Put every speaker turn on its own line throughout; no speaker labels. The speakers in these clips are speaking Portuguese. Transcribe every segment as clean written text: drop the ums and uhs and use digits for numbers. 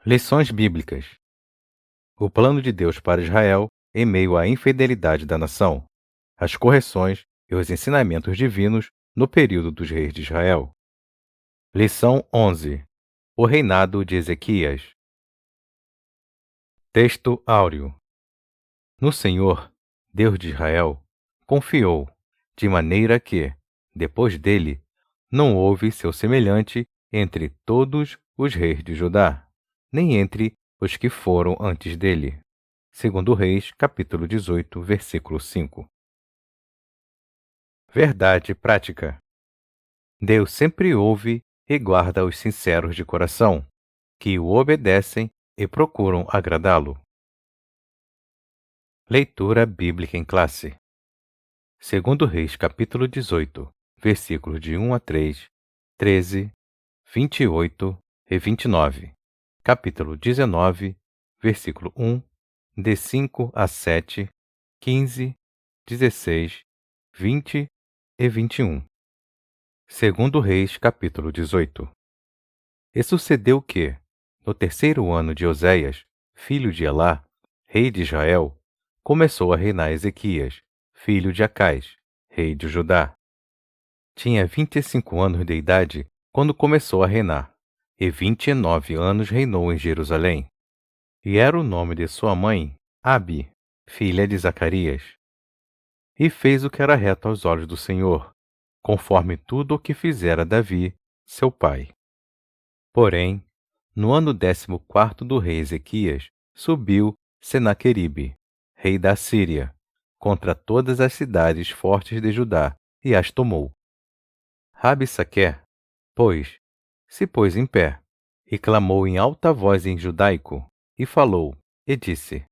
Lições bíblicas. O plano de Deus para Israel em meio à infidelidade da nação. As correções e os ensinamentos divinos no período dos reis de Israel. Lição 11. O reinado de Ezequias. Texto áureo. No Senhor, Deus de Israel, confiou, de maneira que, depois dele, não houve seu semelhante entre todos os reis de Judá, nem entre os que foram antes dele. Segundo Reis, capítulo 18, versículo 5. Verdade prática. Deus sempre ouve e guarda os sinceros de coração, que o obedecem e procuram agradá-lo. Leitura bíblica em classe. Segundo Reis, capítulo 18, versículos de 1 a 3, 13, 28 e 29. Capítulo 19, versículo 1, de 5 a 7, 15, 16, 20 e 21. Segundo Reis, capítulo 18. E sucedeu que, no terceiro ano de Oséias, filho de Elá, rei de Israel, começou a reinar Ezequias, filho de Acais, rei de Judá. Tinha 25 anos de idade quando começou a reinar, e 29 anos reinou em Jerusalém. E era o nome de sua mãe, Abi, filha de Zacarias. E fez o que era reto aos olhos do Senhor, conforme tudo o que fizera Davi, seu pai. Porém, no ano 14º do rei Ezequias, subiu Senaqueribe, rei da Síria, contra todas as cidades fortes de Judá, e as tomou. Rabsaqué, pois, se pôs em pé, e clamou em alta voz em judaico, e falou, e disse: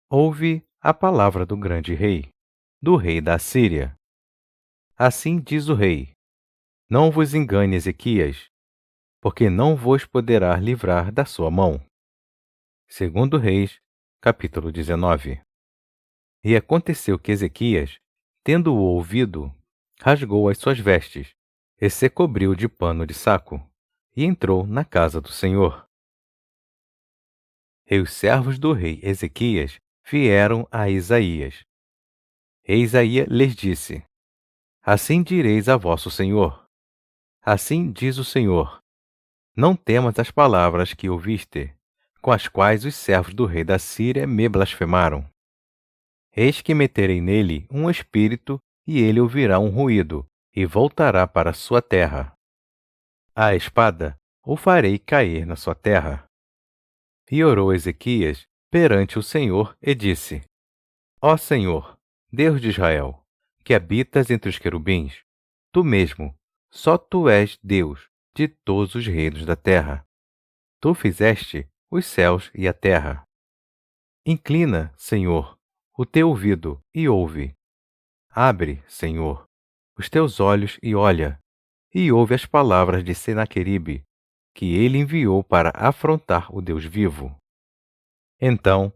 Ouve a palavra do grande rei, do rei da Síria. Assim diz o rei: Não vos engane, Ezequias, porque não vos poderá livrar da sua mão. Segundo Reis, capítulo 19. E aconteceu que Ezequias, tendo-o ouvido, rasgou as suas vestes, e se cobriu de pano de saco, e entrou na casa do Senhor. E os servos do rei Ezequias vieram a Isaías. E Isaías lhes disse: Assim direis a vosso senhor. Assim diz o Senhor: Não temas as palavras que ouviste, com as quais os servos do rei da Síria me blasfemaram. Eis que meterei nele um espírito, e ele ouvirá um ruído, e voltará para sua terra. A espada o farei cair na sua terra. E orou Ezequias perante o Senhor e disse: Ó Senhor, Deus de Israel, que habitas entre os querubins, tu mesmo, só tu és Deus de todos os reinos da terra. Tu fizeste os céus e a terra. Inclina, Senhor, o teu ouvido e ouve. Abre, Senhor, os teus olhos e olha, e ouve as palavras de Senaqueribe, que ele enviou para afrontar o Deus vivo. Então,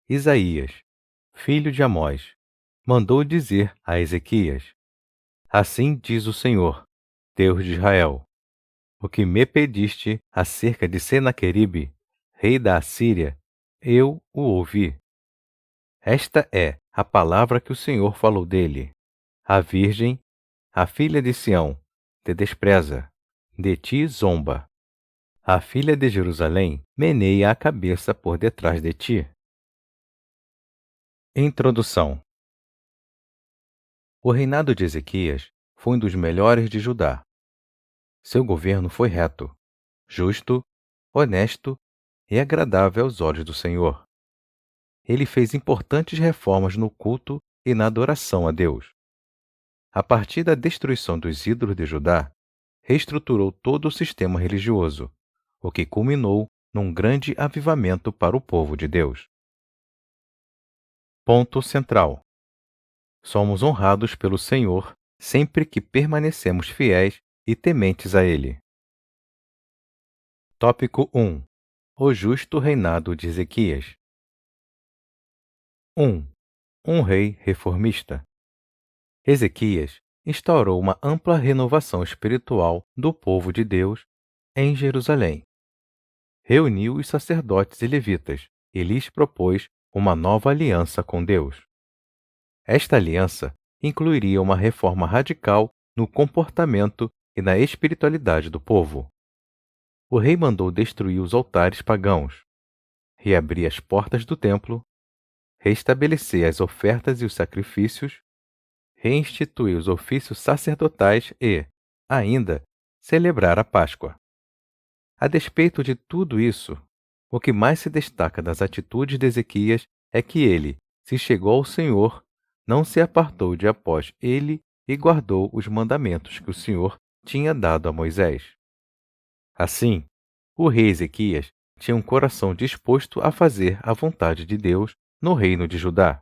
Isaías, filho de Amós, mandou dizer a Ezequias: Assim diz o Senhor, Deus de Israel: O que me pediste acerca de Senaqueribe, rei da Assíria, eu o ouvi. Esta é a palavra que o Senhor falou dele. A virgem, a filha de Sião, te despreza, de ti zomba. A filha de Jerusalém meneia a cabeça por detrás de ti. Introdução. O reinado de Ezequias foi um dos melhores de Judá. Seu governo foi reto, justo, honesto e agradável aos olhos do Senhor. Ele fez importantes reformas no culto e na adoração a Deus. A partir da destruição dos ídolos de Judá, reestruturou todo o sistema religioso, o que culminou num grande avivamento para o povo de Deus. Ponto central. Somos honrados pelo Senhor sempre que permanecemos fiéis e tementes a Ele. Tópico 1. O justo reinado de Ezequias. 1. Um rei reformista. Ezequias instaurou uma ampla renovação espiritual do povo de Deus em Jerusalém. reuniu os sacerdotes e levitas e lhes propôs uma nova aliança com Deus. Esta aliança incluiria uma reforma radical no comportamento e na espiritualidade do povo. O rei mandou destruir os altares pagãos, reabrir as portas do templo, restabelecer as ofertas e os sacrifícios, reinstituir os ofícios sacerdotais e, ainda, celebrar a Páscoa. A despeito de tudo isso, o que mais se destaca das atitudes de Ezequias é que ele se chegou ao Senhor, não se apartou de após ele e guardou os mandamentos que o Senhor tinha dado a Moisés. Assim, o rei Ezequias tinha um coração disposto a fazer a vontade de Deus no reino de Judá.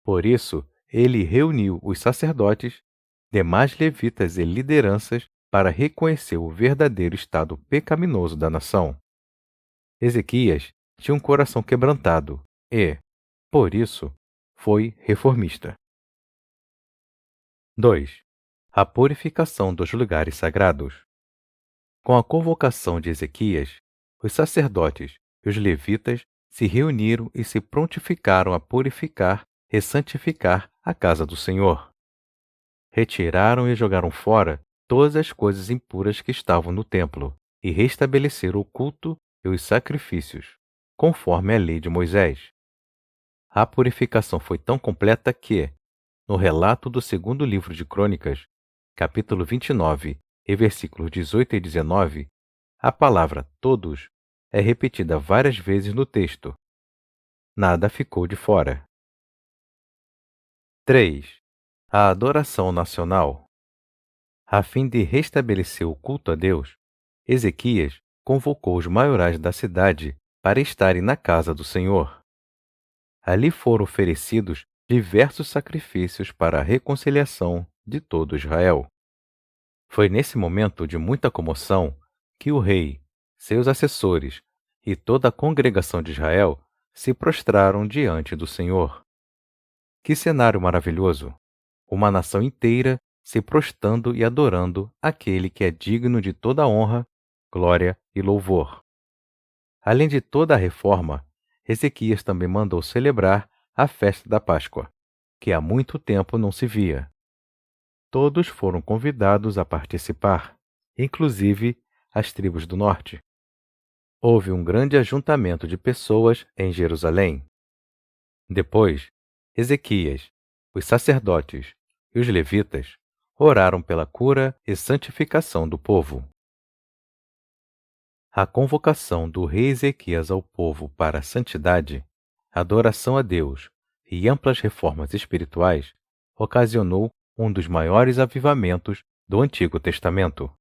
Por isso, ele reuniu os sacerdotes, demais levitas e lideranças para reconhecer o verdadeiro estado pecaminoso da nação. Ezequias tinha um coração quebrantado e, por isso, foi reformista. 2. A purificação dos lugares sagrados. Com a convocação de Ezequias, os sacerdotes e os levitas se reuniram e se prontificaram a purificar e santificar a casa do Senhor. Retiraram e jogaram fora todas as coisas impuras que estavam no templo e restabeleceram o culto e os sacrifícios, conforme a lei de Moisés. A purificação foi tão completa que, no relato do segundo livro de Crônicas, capítulo 29, e versículos 18 e 19, a palavra todos é repetida várias vezes no texto. Nada ficou de fora. 3. A adoração nacional. A fim de restabelecer o culto a Deus, Ezequias convocou os maiorais da cidade para estarem na casa do Senhor. Ali foram oferecidos diversos sacrifícios para a reconciliação de todo Israel. Foi nesse momento de muita comoção que o rei, seus assessores e toda a congregação de Israel se prostraram diante do Senhor. Que cenário maravilhoso! Uma nação inteira se prostrando e adorando aquele que é digno de toda honra, glória e louvor. Além de toda a reforma, Ezequias também mandou celebrar a festa da Páscoa, que há muito tempo não se via. Todos foram convidados a participar, inclusive as tribos do norte. Houve um grande ajuntamento de pessoas em Jerusalém. Depois, Ezequias, os sacerdotes e os levitas oraram pela cura e santificação do povo. A convocação do rei Ezequias ao povo para a santidade, adoração a Deus e amplas reformas espirituais ocasionou um dos maiores avivamentos do Antigo Testamento.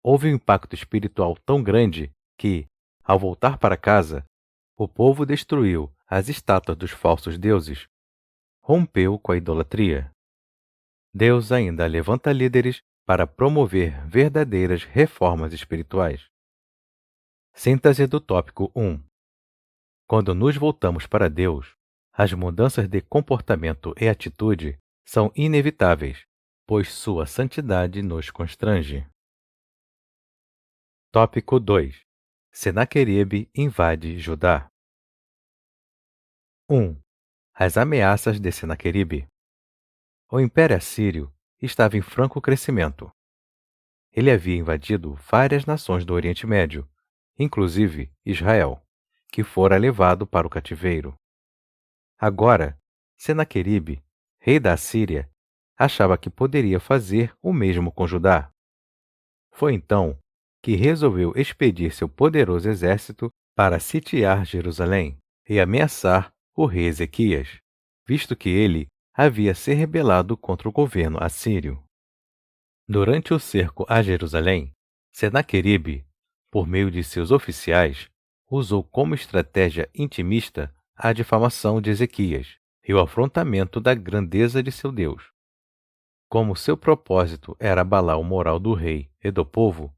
Houve um impacto espiritual tão grande que, ao voltar para casa, o povo destruiu as estátuas dos falsos deuses, rompeu com a idolatria. Deus ainda levanta líderes para promover verdadeiras reformas espirituais. Síntese do tópico 1. Quando nos voltamos para Deus, as mudanças de comportamento e atitude são inevitáveis, pois sua santidade nos constrange. Tópico 2. Senaqueribe invade Judá. 1. As ameaças de Senaqueribe. O Império Assírio estava em franco crescimento. Ele havia invadido várias nações do Oriente Médio, inclusive Israel, que fora levado para o cativeiro. Agora, Senaqueribe, rei da Assíria, achava que poderia fazer o mesmo com Judá. Foi então que resolveu expedir seu poderoso exército para sitiar Jerusalém e ameaçar o rei Ezequias, visto que ele havia se rebelado contra o governo assírio. Durante o cerco a Jerusalém, Senaqueribe, por meio de seus oficiais, usou como estratégia intimista a difamação de Ezequias e o afrontamento da grandeza de seu Deus. Como seu propósito era abalar o moral do rei e do povo,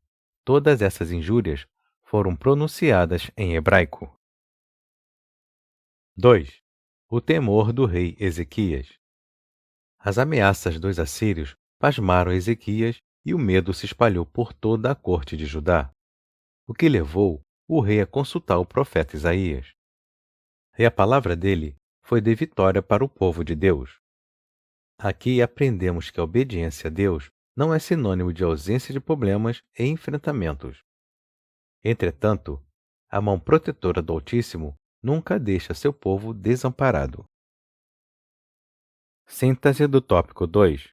todas essas injúrias foram pronunciadas em hebraico. 2. O temor do rei Ezequias. As ameaças dos assírios pasmaram Ezequias e o medo se espalhou por toda a corte de Judá, o que levou o rei a consultar o profeta Isaías. E a palavra dele foi de vitória para o povo de Deus. Aqui aprendemos que a obediência a Deus não é sinônimo de ausência de problemas e enfrentamentos. Entretanto, a mão protetora do Altíssimo nunca deixa seu povo desamparado. Síntese do tópico 2.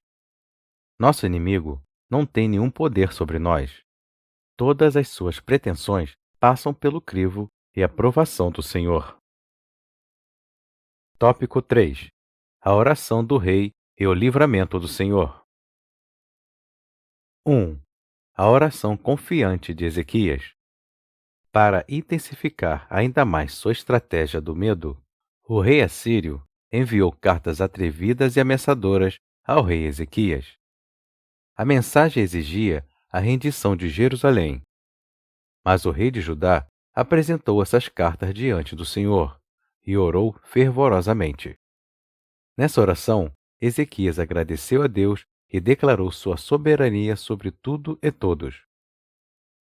Nosso inimigo não tem nenhum poder sobre nós. Todas as suas pretensões passam pelo crivo e aprovação do Senhor. Tópico 3. A oração do rei e o livramento do Senhor. 1. A oração confiante de Ezequias. Para intensificar ainda mais sua estratégia do medo, o rei assírio enviou cartas atrevidas e ameaçadoras ao rei Ezequias. A mensagem exigia a rendição de Jerusalém. Mas o rei de Judá apresentou essas cartas diante do Senhor e orou fervorosamente. Nessa oração, Ezequias agradeceu a Deus e declarou sua soberania sobre tudo e todos.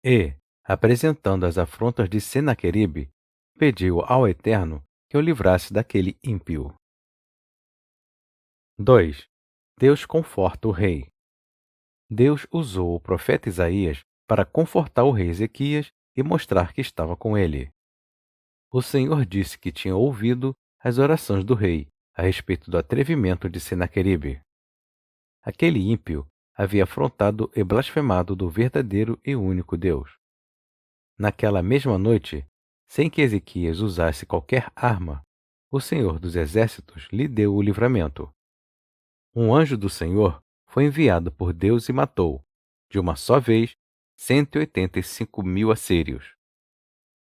E, apresentando as afrontas de Senaqueribe, pediu ao Eterno que o livrasse daquele ímpio. 2. Deus conforta o rei. Deus usou o profeta Isaías para confortar o rei Ezequias e mostrar que estava com ele. O Senhor disse que tinha ouvido as orações do rei a respeito do atrevimento de Senaqueribe. Aquele ímpio havia afrontado e blasfemado do verdadeiro e único Deus. Naquela mesma noite, sem que Ezequias usasse qualquer arma, o Senhor dos Exércitos lhe deu o livramento. Um anjo do Senhor foi enviado por Deus e matou, de uma só vez, 185.000 assírios.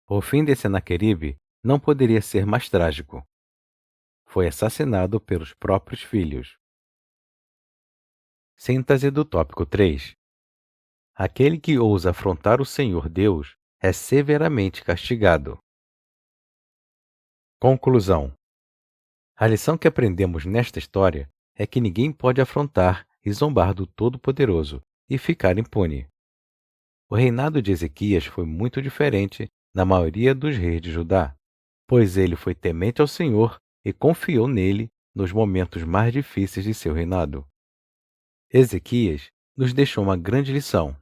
O fim de Senaqueribe não poderia ser mais trágico. Foi assassinado pelos próprios filhos. Síntese do tópico 3. Aquele que ousa afrontar o Senhor Deus é severamente castigado. Conclusão. A lição que aprendemos nesta história é que ninguém pode afrontar e zombar do Todo-Poderoso e ficar impune. O reinado de Ezequias foi muito diferente da maioria dos reis de Judá, pois ele foi temente ao Senhor e confiou nele nos momentos mais difíceis de seu reinado. Ezequias nos deixou uma grande lição.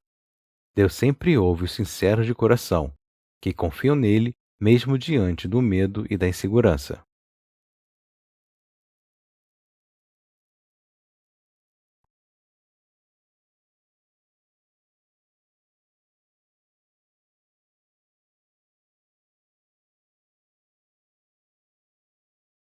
Deus sempre ouve os sinceros de coração, que confiam nele mesmo diante do medo e da insegurança.